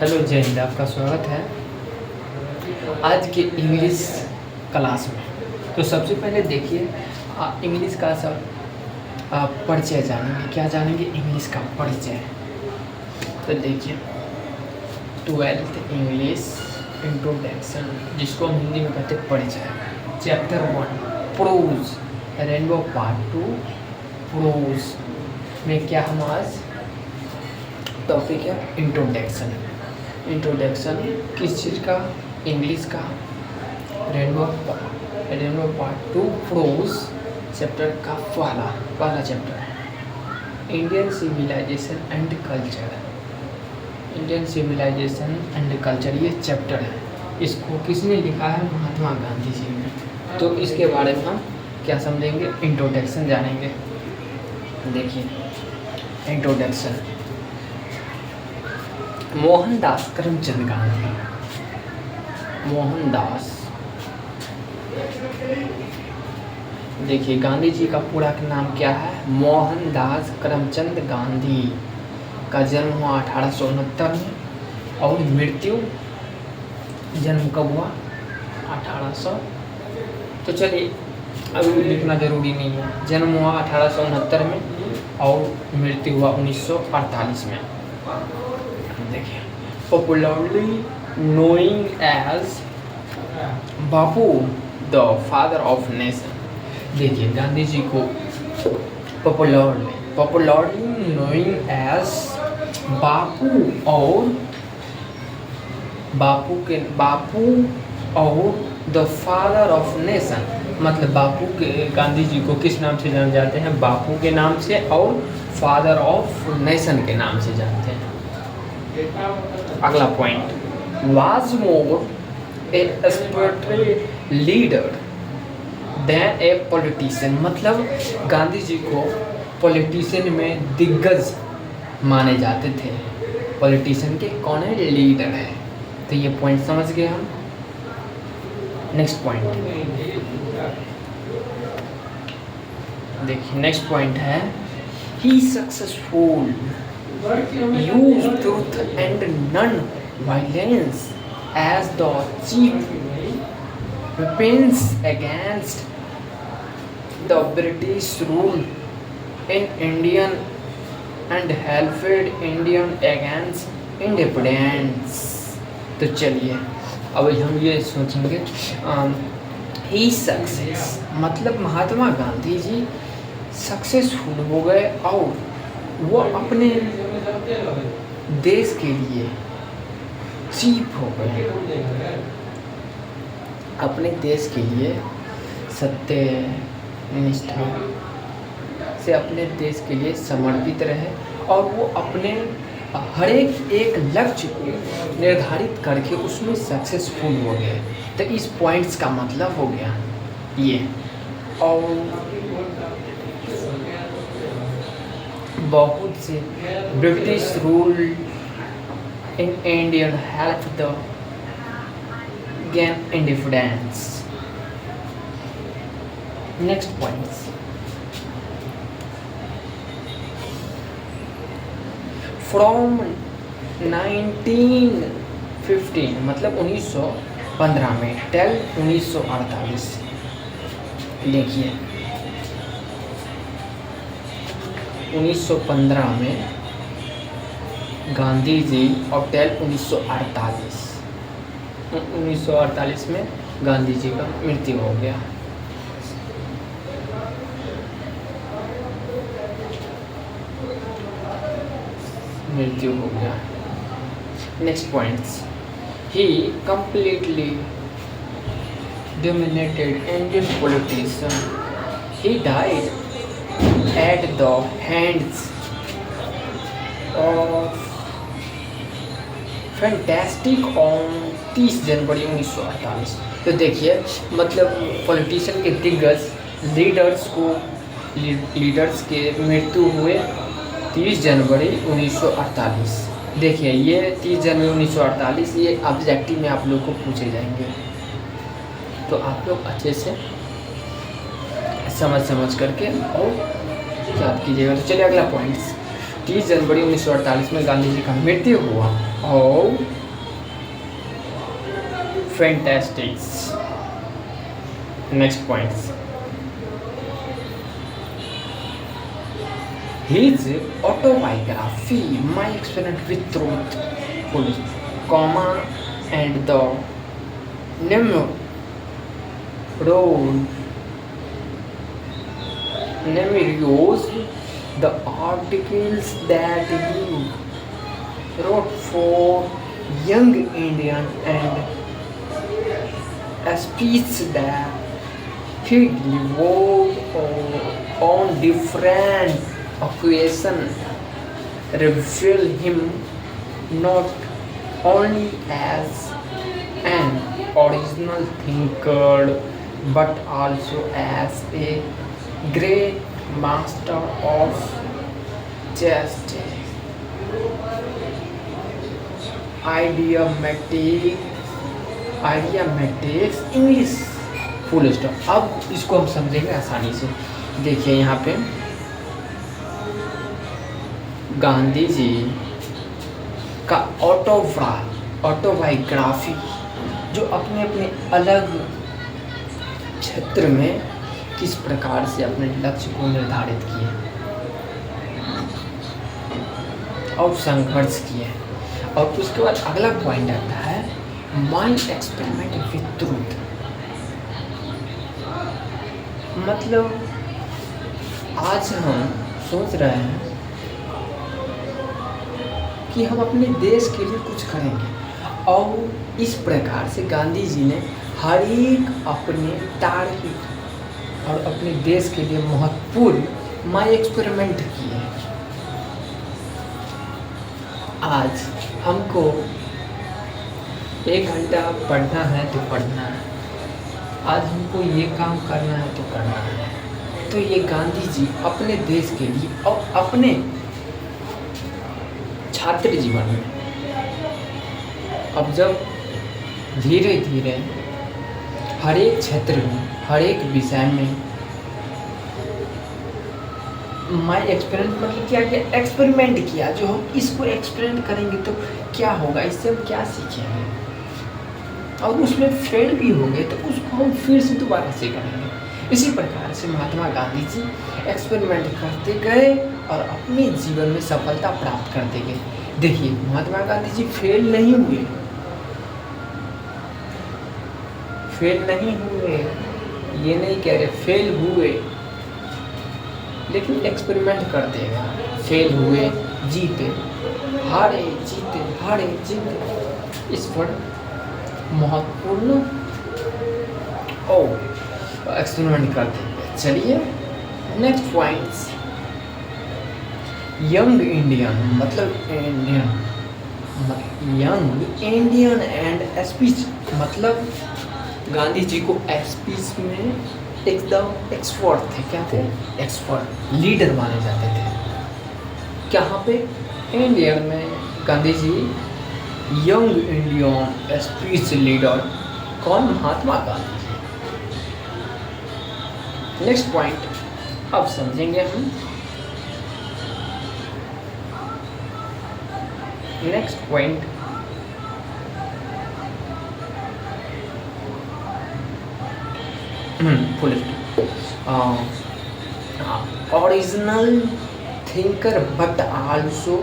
Hello जय हिंद, आपका स्वागत है आज के इंग्लिश क्लास में। तो सबसे पहले देखिए इंग्लिश का सब परिचय जानेंगे। क्या जानेंगे? इंग्लिश का परिचय। तो देखिए 12th इंग्लिश इंट्रोडक्शन, जिसको हम हिंदी में कहते हैं परिचय। Chapter 1 prose, rainbow part 2 prose में क्या हम आज टॉपिक है इंट्रोडक्शन। इंट्रोडक्शन किस चीज़ का? इंग्लिश का। रेनबो पार्ट 2 प्रोज चैप्टर का पहला चैप्टर है Indian civilisation and culture. Indian civilisation and culture ये चैप्टर है। इसको किसने लिखा है? महात्मा गांधी जी ने। तो इसके बारे में हम क्या समझेंगे? इंट्रोडक्शन जानेंगे। देखिए इंट्रोडक्शन, मोहनदास करमचंद गांधी। मोहनदास, देखिए गांधी जी का पूरा नाम क्या है? मोहनदास करमचंद गांधी। का जन्म हुआ 1869 में और मृत्यु जन्म कब हुआ? 1800। तो चलिए अभी लिखना जरूरी नहीं है। जन्म हुआ 1869 में और मृत्यु हुआ 1948 में। देखिए popularly knowing as Bapu the father of nation. देखिए गांधी जी को पॉपुलरली नोइंग एज बापू और द फादर ऑफ नेशन। मतलब बापू के, गांधी जी को किस नाम से जाने जाते हैं? बापू के नाम से और फादर ऑफ नेशन के नाम से जानते हैं। अगला point, was more a spiritual leader than a politician. मतलब गांधी जी को पॉलिटिशियन में दिग्गज माने जाते थे। पॉलिटिशियन के कौन है? लीडर है। तो ये पॉइंट समझ गए हम। नेक्स्ट पॉइंट देखिए, नेक्स्ट पॉइंट है ही successful use truth and non-violence as the chief weapons against the British rule in India and helped Indian against independence। तो चलिए अब हम ये सोचेंगे ही सक्सेस, मतलब महात्मा गांधी जी सक्सेसफुल हो गए और वो अपने देश के लिए चीफ हो गए। अपने देश के लिए सत्य निष्ठा से अपने देश के लिए समर्पित रहे और वो अपने हर एक लक्ष्य को निर्धारित करके उसमें सक्सेसफुल हो गए। तो इस पॉइंट्स का मतलब हो गया ये। और बहुत से British rule in Indian help the gain independence. Next points, from 1915 मतलब 1915 में टेल 1948। देखिए 1915 में गांधी जी और टेल 1948 में गांधी जी का मृत्यु हो गया। Next points, he completely dominated Indian politician. He died at the hands of fantastic on 30 जनवरी 1948। तो देखिए मतलब पॉलिटिशियन के दिग्गज लीडर्स के मृत्यु हुए 30 जनवरी 1948। देखिए ये 30 जनवरी 1948 ये ऑब्जेक्टिव में आप लोग को पूछे जाएंगे, तो आप लोग अच्छे से समझ करके और याद कीजिएगा। तो चलिए अगला पॉइंट्स, 30 जनवरी 1948 में गांधी जी का मृत्यु हुआ। और फैंटास्टिक्स। Next points, his autobiography, My Experiment with Truth, comma, and the Nemerios, the articles that he wrote for Young Indian, and a speech that he devoted on different occasions reveal him not only as an original thinker but also as a great master of justice, idiomatic English, full stop. अब इसको हम समझेंगे आसानी से। देखिए यहाँ पे गांधी जी का ऑटोबायोग्राफी, जो अपने अपने अलग क्षेत्र में किस प्रकार से अपने लक्ष्य को निर्धारित किए और संघर्ष किए। और उसके बाद अगला पॉइंट आता है माय एक्सपेरिमेंट विद ट्रूथ। मतलब आज हम सोच रहे हैं कि हम अपने देश के लिए कुछ करेंगे, और इस प्रकार से गांधी जी ने हर एक अपने टारगेट और अपने देश के लिए महत्वपूर्ण माय एक्सपेरिमेंट किए। आज हमको 1 घंटा पढ़ना है तो पढ़ना है, आज हमको ये काम करना है तो करना है। तो ये गांधी जी अपने देश के लिए और अपने छात्र जीवन में, अब जब धीरे धीरे हर एक क्षेत्र में, हर एक विषय में माय एक्सपेरिमेंट मतलब क्या किया, एक्सपेरिमेंट किया। जो हम इसको एक्सपेरिमेंट करेंगे तो क्या होगा, इससे हम क्या सीखेंगे, और उसमें फेल भी हो गए तो उसको हम फिर से दोबारा से करेंगे। इसी प्रकार से महात्मा गांधी जी एक्सपेरिमेंट करते गए और अपने जीवन में सफलता प्राप्त करते गए। देखिए महात्मा गांधी जी फेल नहीं हुए, ये नहीं कह रहे, फेल हुए, लेकिन एक्सपेरिमेंट करते गए, फेल हुए, जीते, हारे, जीते, हारे, जीते। इस पर महत्वपूर्ण एक्सपेरिमेंट करते हैं। चलिए नेक्स्ट पॉइंट्स, यंग इंडियन मतलब यंग इंडियन एंड स्पीच, मतलब गांधी जी को स्पीच में एकदम एक्सपर्ट थे। क्या थे? एक्सपर्ट, लीडर माने जाते थे। कहाँ पे? इंडिया में Gandhi ji young Indian speech leader. कौन? महात्मा गांधी जी। नेक्स्ट पॉइंट अब समझेंगे हम। Next point, full original thinker but also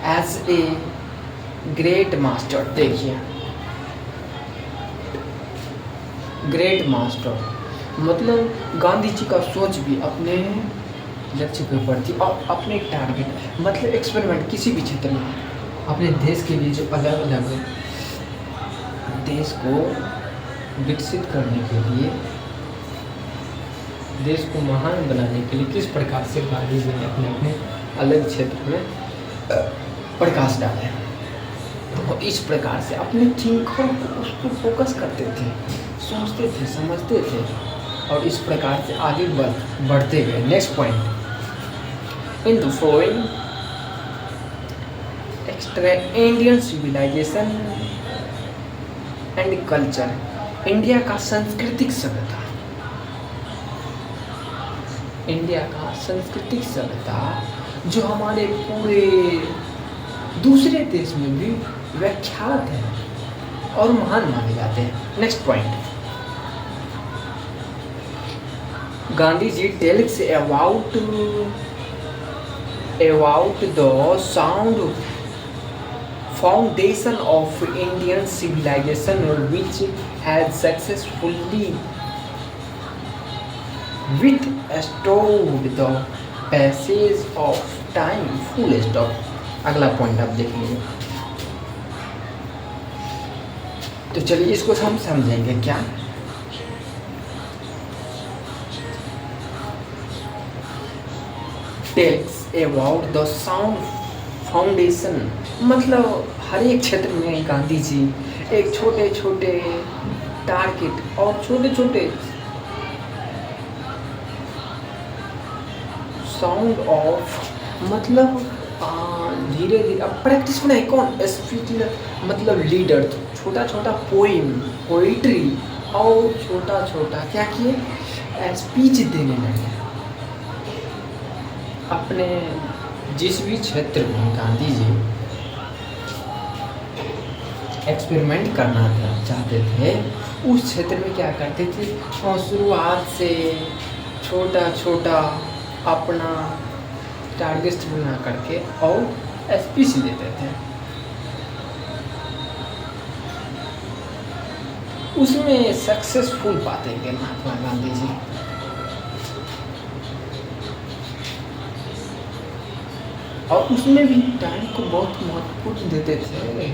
as a great master. देखिए ग्रेट मास्टर मतलब गांधी जी का सोच भी अपने लक्ष्य के प्रति और अपने टारगेट मतलब एक्सपेरिमेंट किसी भी क्षेत्र में अपने देश के लिए जो अलग अलग देश को विकसित करने के लिए, देश को महान बनाने के लिए किस प्रकार से गांधी जी ने अपने अपने अलग क्षेत्र में प्रकाश डाला। तो इस प्रकार से अपने थिंकर को उस पर फोकस करते थे, सोचते थे, समझते थे और इस प्रकार से आगे बढ़ते गए। Next point, in the following extra Indian civilisation and culture, India का सांस्कृतिक सभ्यता, इंडिया का सांस्कृतिक सभ्यता जो हमारे पूरे दूसरे देश में भी विख्यात हैं और महान माने जाते हैं। Next point, Gandhi ji tells about the sound foundation of Indian civilization which has successfully withstood the passage of time। full stop। अगला पॉइंट आप देख लीजिए। तो चलिए इसको हम समझेंगे क्या। Tales about the sound foundation, मतलब हर एक क्षेत्र में गांधी जी एक छोटे छोटे टारगेट और छोटे छोटे साउंड ऑफ, मतलब धीरे धीरे अब प्रैक्टिस बनाए कौन स्पीच, मतलब लीडर छोटा छोटा पोइम पोइट्री और छोटा छोटा क्या किए स्पीच देने लगे अपने जिस भी क्षेत्र में गांधी जी एक्सपेरिमेंट करना चाहते थे उस क्षेत्र में क्या करते थे और शुरुआत से छोटा छोटा अपना टारगेट बना करके और स्पीच देते थे। उसमें सक्सेसफुल पाते थे महात्मा गांधी जी। और उसमें भी टाइम को बहुत महत्वपूर्ण देते थे,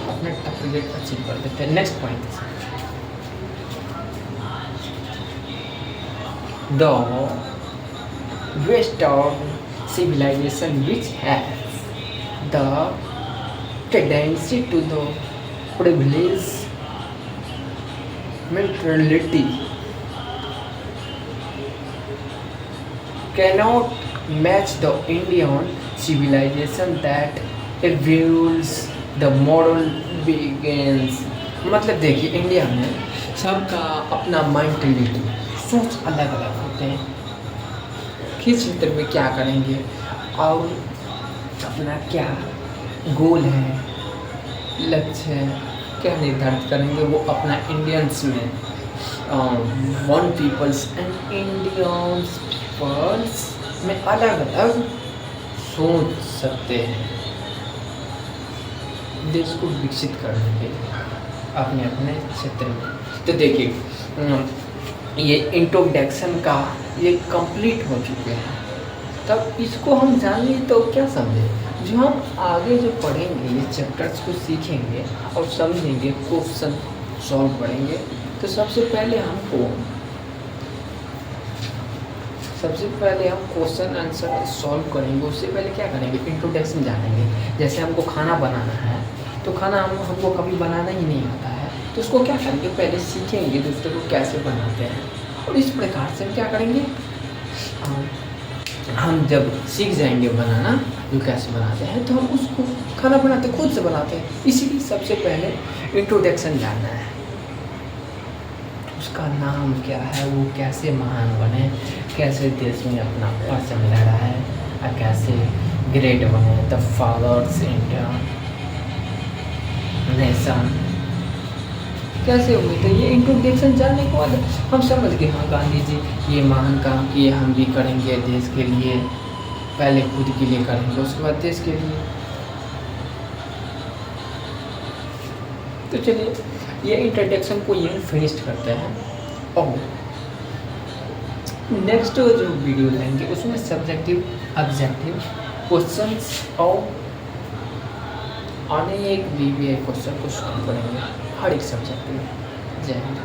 अपने टारगेट अचीव करते थे। Next point, the western civilization which has the tendency to the privilege mentality cannot match the Indian civilization that evolves the modern begins। मतलब देखिए इंडिया में सबका अपना मेंटालिटी सोच अलग अलग होते हैं, किस क्षेत्र में क्या करेंगे और अपना क्या गोल है लक्ष्य है क्या निर्धारित करेंगे, वो अपना इंडियंस में one peoples and Indians peoples में अलग अलग सोच सकते हैं देश को विकसित करने के लिए अपने अपने क्षेत्र में। तो देखिए ये इंट्रोडक्शन का ये कंप्लीट हो चुके हैं, तब इसको हम जान लिए तो क्या समझे, जो हम आगे जो पढ़ेंगे ये चैप्टर्स को सीखेंगे और समझेंगे, क्वेश्चन सॉल्व करेंगे। तो सबसे पहले हम क्वेश्चन आंसर सॉल्व करेंगे। उससे पहले क्या करेंगे, इंट्रोडक्शन जानेंगे। जैसे हमको खाना बनाना है तो खाना हमको कभी बनाना ही नहीं आता है, तो उसको क्या करेंगे, पहले सीखेंगे दूसरे को कैसे बनाते हैं। और इस प्रकार से हम क्या करेंगे, हम जब सीख जाएंगे बनाना जो कैसे बनाते हैं तो हम उसको खाना बनाते खुद से बनाते हैं। इसीलिए सबसे पहले इंट्रोडक्शन जानना है, उसका नाम क्या है, वो कैसे महान बने, कैसे देश में अपना परचम लहरा है और कैसे ग्रेट बने, द फादर्स इंडिया नेशन कैसे हुए। तो ये इंट्रोडक्शन जानने के बाद हम समझ गए हाँ गांधी जी ये महान काम किए, हम भी करेंगे देश के लिए, पहले खुद के लिए करेंगे उसके बाद देश के लिए। तो चलिए ये इंट्रोडक्शन को यहीं फिनिश करते हैं और नेक्स्ट जो वीडियो लेंगे उसमें सब्जेक्टिव ऑब्जेक्टिव क्वेश्चंस और अनेक BBA क्वेश्चन को सॉल्व करेंगे हर एक सब्जेक्ट में। जय हिंद।